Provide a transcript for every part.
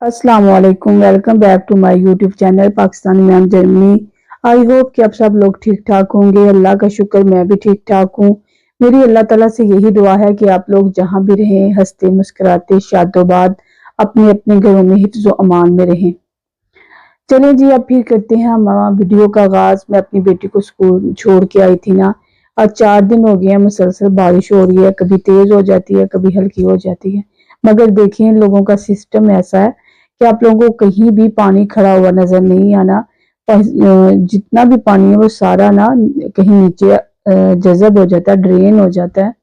अस्सलाम वालेकुम। Welcome back to my YouTube channel Pakistani ma'am Germany. I hope कि आप सब लोग ठीक ठाक होंगे। अल्लाह का शुक्र, मैं भी ठीक ठाक हूँ। मेरी अल्लाह ताला से यही दुआ है कि आप लोग जहाँ भी रहें हंसते मुस्कुराते शादोबाद अपने अपने घरों में हिफ्ज़ व अमान में रहें। चलें जी, अब फिर करते हैं हम वीडियो का आगाज। मैं अपनी बेटी को स्कूल छोड़ के आई थी ना, आज 4 दिन हो गए हैं मुसलसल बारिश हो रही है, कभी तेज हो जाती है कभी हल्की हो जाती है। मगर देखिए इन लोगों का सिस्टम ऐसा है कि आप लोगों को कहीं भी पानी खड़ा हुआ नजर नहीं आना। जितना भी पानी है वो सारा ना कहीं नीचे जज़ब हो जाता है, ड्रेन हो जाता है,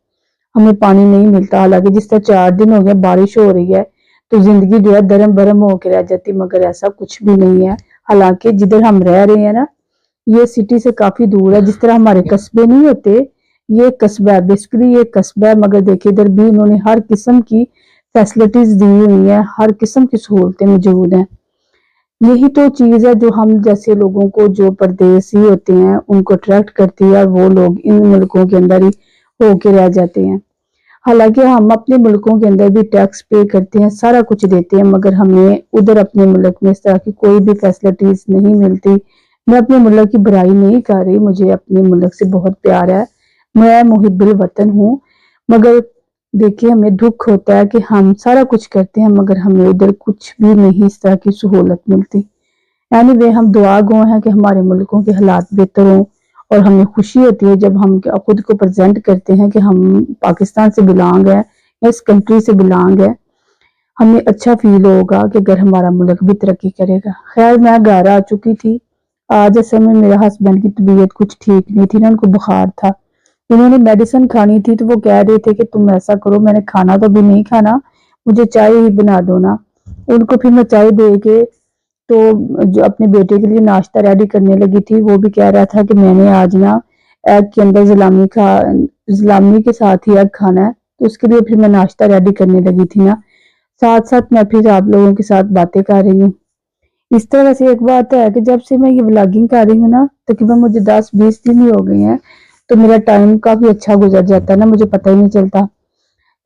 हमें पानी नहीं मिलता। हालांकि जिस तरह 4 दिन हो गए बारिश हो रही है तो जिंदगी जो है दरम बरम होकर रह जाती, मगर ऐसा कुछ भी नहीं है। हालांकि जिधर हम रह रहे हैं ना, ये सिटी से काफी दूर है। जिस तरह हमारे कस्बे नहीं होते, ये कस्बा है, बेसिकली ये कस्बा है। मगर देखिए इधर भी इन्होंने हर किस्म की फैसिलिटीज दी हुई है, हर किस्म की सहूलतें मौजूद हैं। यही तो चीज है जो हम जैसे लोगों को, जो परदेसी होते हैं, उनको अट्रैक्ट करती है और वो लोग इन मुल्कों के अंदर ही होके रह जाते हैं। हालांकि हम अपने मुल्कों के अंदर भी टैक्स पे करते हैं, सारा कुछ देते हैं, मगर हमें उधर अपने मुल्क में इस तरह की कोई भी फैसिलिटीज नहीं मिलती। मैं अपने मुल्क की बुराई नहीं कर रही, मुझे अपने मुल्क से बहुत प्यार है, मैं मुहिब्बुल वतन हूँ। मगर देखिए हमें दुख होता है कि हम सारा कुछ करते हैं मगर हमें उधर कुछ भी नहीं इस तरह की सहूलत मिलती। एनीवे, हम दुआ गो हैं कि हमारे मुल्कों के हालात बेहतर हों, और हमें खुशी होती है जब हम खुद को प्रेजेंट करते हैं कि हम पाकिस्तान से बिलोंग है, इस कंट्री से बिलोंग है। हमें अच्छा फील होगा कि अगर हमारा मुल्क भी तरक्की करेगा। खैर, मैं घर आ चुकी थी। आज असल में मेरे हस्बैंड की तबीयत कुछ ठीक नहीं थी ना, उनको बुखार था। उन्होंने मेडिसिन खानी थी तो वो कह रहे थे कि तुम ऐसा करो, मैंने खाना तो अभी नहीं खाना, मुझे चाय ही बना दो ना। उनको फिर मैं चाय दे के तो जो अपने बेटे के लिए नाश्ता रेडी करने लगी थी, वो भी कह रहा था कि मैंने आज ना एग के अंदर ज़लामी के साथ ही एग खाना है, तो उसके लिए फिर मैं नाश्ता रेडी करने लगी थी ना। साथ साथ मैं फिर आप लोगों के साथ बातें कर रही हूँ। इस तरह से एक बात है कि जब से मैं ये व्लॉगिंग कर रही हूँ ना, तकरीबन मुझे 10-20 दिन ही हो गए हैं, तो मेरा टाइम काफी अच्छा गुजर जाता है ना, मुझे पता ही नहीं चलता।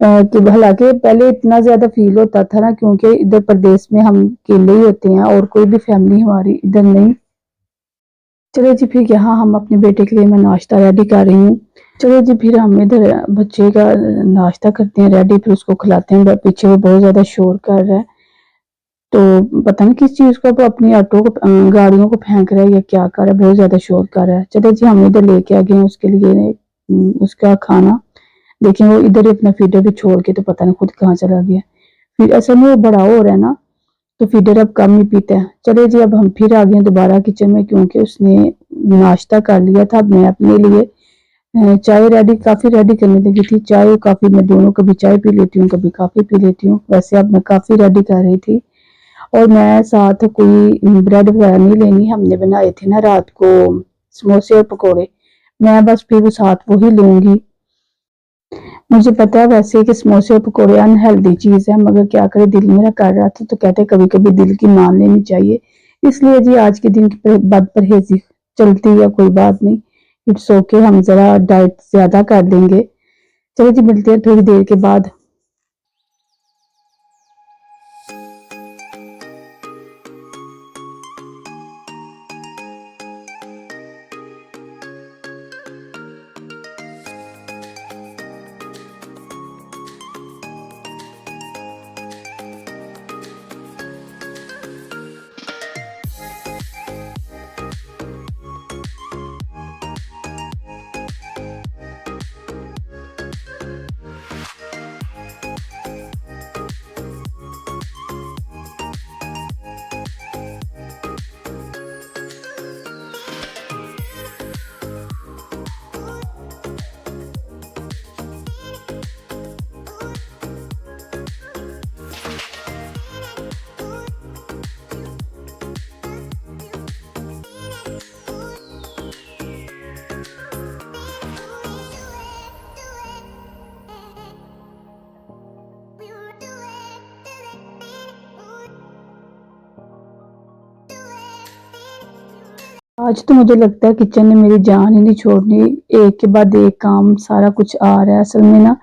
कि हालांकि पहले इतना ज्यादा फील होता था ना, क्योंकि इधर प्रदेश में हम अकेले ही होते हैं और कोई भी फैमिली हमारी इधर नहीं। चलो जी, फिर यहाँ हम अपने बेटे के लिए मैं नाश्ता रेडी कर रही हूँ। चलो जी, फिर हम इधर बच्चे का नाश्ता करते हैं रेडी, फिर उसको खिलाते हैं। पीछे वो बहुत ज्यादा शोर कर रहा है, तो पता नहीं किस चीज को, वो अपनी ऑटो को गाड़ियों को फेंक रहा है या क्या कर रहा है, बहुत ज्यादा शोर कर रहा है। चलो जी, हम इधर लेके आ गए हैं उसके लिए उसका खाना। देखिए वो इधर ही अपना फीडर भी छोड़ के तो पता नहीं खुद कहाँ चला गया। फिर असल में वो बड़ा हो रहा है ना, तो फीडर अब कम ही पीता है। चले जी, अब हम फिर आ गए दोबारा किचन में, क्योंकि उसने नाश्ता कर लिया था। अब मैं अपने लिए चाय काफी रेडी करने लगी थी। चाय और काफी मैं दोनों, कभी चाय पी लेती हूँ कभी काफी पी लेती हूँ। वैसे अब मैं काफी रेडी कर रही थी, और मैं साथ कोई ब्रेड वगैरह नहीं लेनी। हमने बनाए थे ना रात को समोसे और पकोड़े, मैं बस फिर साथ वही लूंगी। मुझे पता है वैसे कि समोसे और पकोड़े अनहेल्दी चीज है, मगर क्या करे, दिल मेरा कर रहा था तो कहते कभी कभी दिल की मान लेनी चाहिए। इसलिए जी आज के दिन की बद परहेजी चलती है, कोई बात नहीं, इट्स ओके, हम जरा डाइट ज्यादा कर देंगे। चलो जी, मिलते हैं थोड़ी देर के बाद। आज तो मुझे लगता है किचन ने मेरी जान ही नहीं छोड़नी, एक के बाद एक काम सारा कुछ आ रहा है। असल में ना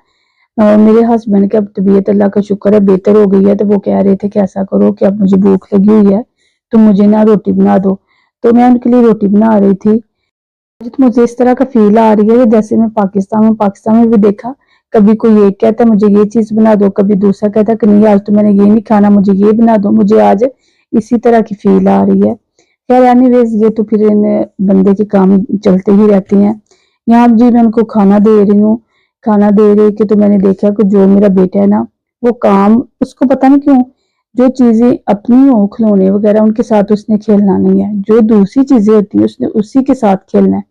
मेरे हस्बैंड की अब तबीयत अल्लाह का शुक्र है बेहतर हो गई है, तो वो कह रहे थे कि ऐसा करो कि अब मुझे भूख लगी हुई है तो मुझे ना रोटी बना दो। तो मैं उनके लिए रोटी बना रही थी। तो मुझे इस तरह का फील आ रही है जैसे मैं पाकिस्तान में भी देखा, कभी कोई एक कहता है मुझे ये चीज बना दो, कभी दूसरा कहता है कि नहीं आज तो मैंने ये नहीं खाना, मुझे ये बना दो। मुझे आज इसी तरह की फील आ रही है। खैर एनीवेज ये तो फिर इन बंदे के काम चलते ही रहते हैं। यहाँ जी मैं उनको खाना दे रही हूँ, खाना दे रही कि तो मैंने देखा कि जो मेरा बेटा है ना, वो काम उसको पता नहीं क्यों, जो चीजें अपनी हो खिलौने वगैरह उनके साथ उसने खेलना नहीं है, जो दूसरी चीजें होती है उसने उसी के साथ खेलना है।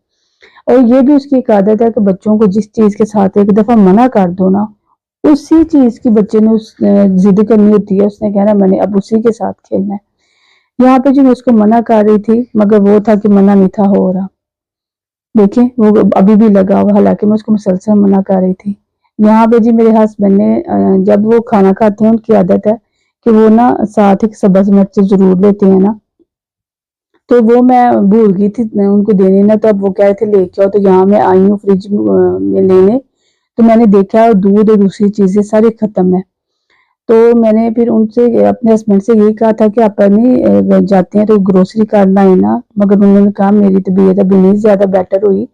और ये भी उसकी एक आदत है कि बच्चों को जिस चीज के साथ एक दफा मना कर दो ना, उसी चीज की बच्चे ने उस जिद करनी होती है, उसने कहना मैंने अब उसी के साथ खेलना है। यहाँ पे जो मैं उसको मना कर रही थी मगर वो था कि मना नहीं था हो रहा। देखिए वो अभी भी लगा हुआ, हालांकि मैं उसको मुसलसल मना कर रही थी। यहाँ पे जी मेरे हस्बैंड ने जब वो खाना खाते हैं उनकी आदत है कि वो ना साथ एक सब्ज मिर्च जरूर लेते हैं ना, तो वो मैं भूल गई थी उनको देने ना, तो अब वो कह रहे थे लेके आओ, तो यहाँ मैं आई हूँ फ्रिज में लेने, तो मैंने देखा दूध और दूसरी चीजें सारी खत्म है। तो मैंने फिर उनसे अपने हस्बैंड से यही कहा था कि आप नहीं जाते हैं तो ग्रोसरी कर लाए ना, मगर उन्होंने कहा मेरी तबीयत अभी नहीं ज्यादा बेटर हुई,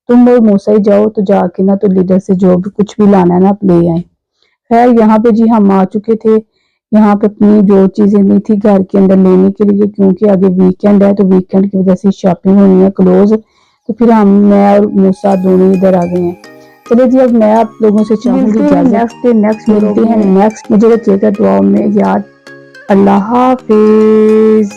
तुम और मूसा ही जाओ, तो जाके ना तो लीडर से जो भी कुछ भी लाना है ना आप ले आए। खैर यहाँ पे जी हम आ चुके थे। यहाँ पे अपनी जो चीजें नहीं थी घर के अंदर लेने के लिए, क्योंकि आगे वीकेंड है तो वीकेंड की वजह से शॉपिंग होनी है क्लोज, तो फिर हम मैं और मूसा दोनों इधर आ गए हैं। चलिए जी अब मैं आप लोगों से चाहूंगी नेक्स्ट मिलते हैं नेक्स्ट, मुझे रखिएगा दुआओं में याद। अल्लाह हाफिज।